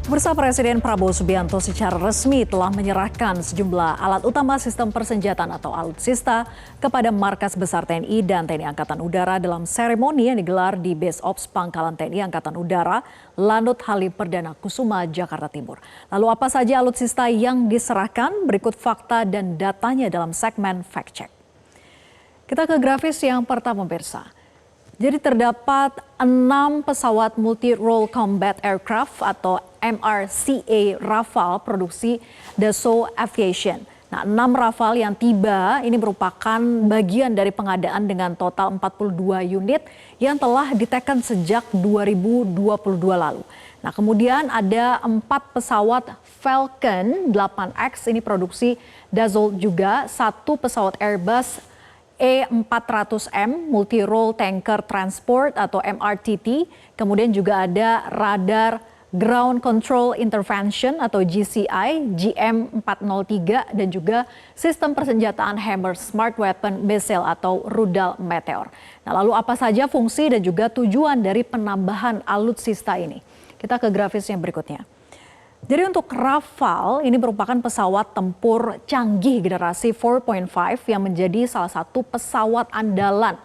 Bursa Presiden Prabowo Subianto secara resmi telah menyerahkan sejumlah alat utama sistem persenjataan atau alutsista kepada Markas Besar TNI dan TNI Angkatan Udara dalam seremoni yang digelar di Base Ops Pangkalan TNI Angkatan Udara, Lanut Halim Perdana Kusuma, Jakarta Timur. Lalu apa saja alutsista yang diserahkan? Berikut fakta dan datanya dalam segmen Fact Check. Kita ke grafis yang pertama, pemirsa. Jadi terdapat 6 pesawat multi-role combat aircraft atau MRCA Rafale produksi Dassault Aviation. Nah, 6 Rafale yang tiba ini merupakan bagian dari pengadaan dengan total 42 unit yang telah diteken sejak 2022 lalu. Nah, kemudian ada 4 pesawat Falcon 8X ini produksi Dassault juga, 1 pesawat Airbus E400M Multi-Role Tanker Transport atau MRTT, kemudian juga ada radar Ground Control Intervention atau GCI GM403 dan juga sistem persenjataan Hammer Smart Weapon Missile atau rudal Meteor. Nah, lalu apa saja fungsi dan juga tujuan dari penambahan alutsista ini? Kita ke grafis yang berikutnya. Jadi untuk Rafale ini merupakan pesawat tempur canggih generasi 4.5 yang menjadi salah satu pesawat andalan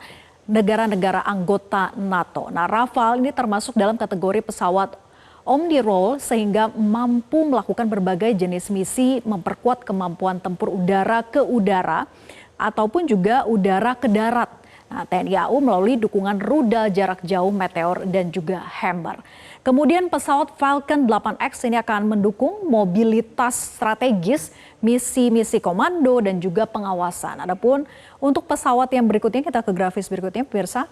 negara-negara anggota NATO. Nah, Rafale ini termasuk dalam kategori pesawat omni-role sehingga mampu melakukan berbagai jenis misi, memperkuat kemampuan tempur udara ke udara ataupun juga udara ke darat. Nah, TNI AU melalui dukungan rudal jarak jauh Meteor dan juga Hammer. Kemudian pesawat Falcon 8X ini akan mendukung mobilitas strategis, misi-misi komando dan juga pengawasan. Adapun untuk pesawat yang berikutnya, kita ke grafis berikutnya pemirsa.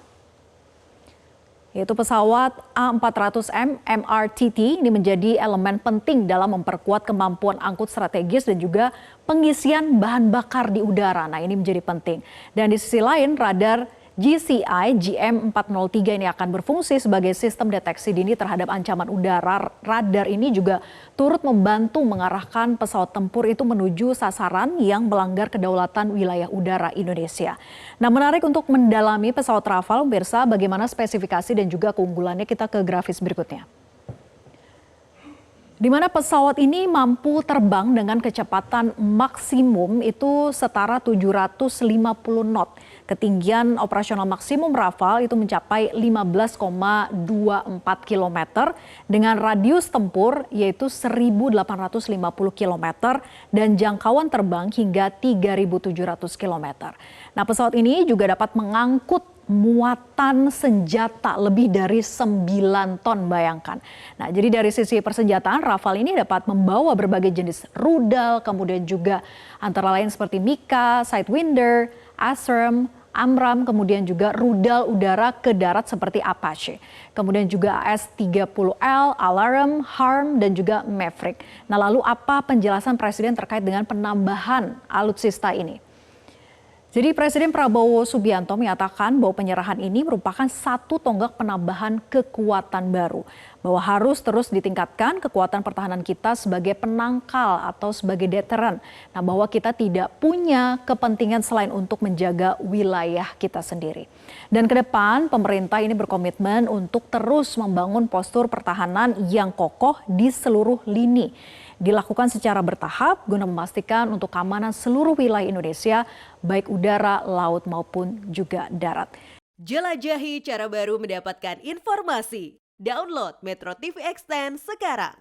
Yaitu pesawat A400M MRTT ini menjadi elemen penting dalam memperkuat kemampuan angkut strategis dan juga pengisian bahan bakar di udara. Nah, ini menjadi penting. Dan di sisi lain radar GCI GM403 ini akan berfungsi sebagai sistem deteksi dini terhadap ancaman udara. Radar ini juga turut membantu mengarahkan pesawat tempur itu menuju sasaran yang melanggar kedaulatan wilayah udara Indonesia. Nah, menarik untuk mendalami pesawat Rafale, pemirsa, bagaimana spesifikasi dan juga keunggulannya, kita ke grafis berikutnya. Di mana pesawat ini mampu terbang dengan kecepatan maksimum itu setara 750 knot. Ketinggian operasional maksimum Rafale itu mencapai 15,24 km dengan radius tempur yaitu 1.850 km dan jangkauan terbang hingga 3.700 km. Nah, pesawat ini juga dapat mengangkut muatan senjata lebih dari 9 ton, bayangkan. Nah, jadi dari sisi persenjataan Rafale ini dapat membawa berbagai jenis rudal, kemudian juga antara lain seperti Mika, Sidewinder, ASRM, AMRAAM, kemudian juga rudal udara ke darat seperti Apache. Kemudian juga AS-30L, Alarm, HARM, dan juga Maverick. Nah, lalu apa penjelasan Presiden terkait dengan penambahan alutsista ini? Jadi Presiden Prabowo Subianto menyatakan bahwa penyerahan ini merupakan satu tonggak penambahan kekuatan baru. Bahwa harus terus ditingkatkan kekuatan pertahanan kita sebagai penangkal atau sebagai deteren. Nah, bahwa kita tidak punya kepentingan selain untuk menjaga wilayah kita sendiri. Dan ke depan pemerintah ini berkomitmen untuk terus membangun postur pertahanan yang kokoh di seluruh lini. Dilakukan secara bertahap guna memastikan untuk keamanan seluruh wilayah Indonesia, baik udara, laut maupun juga darat. Jelajahi cara baru mendapatkan informasi. Download Metro TV Extend sekarang.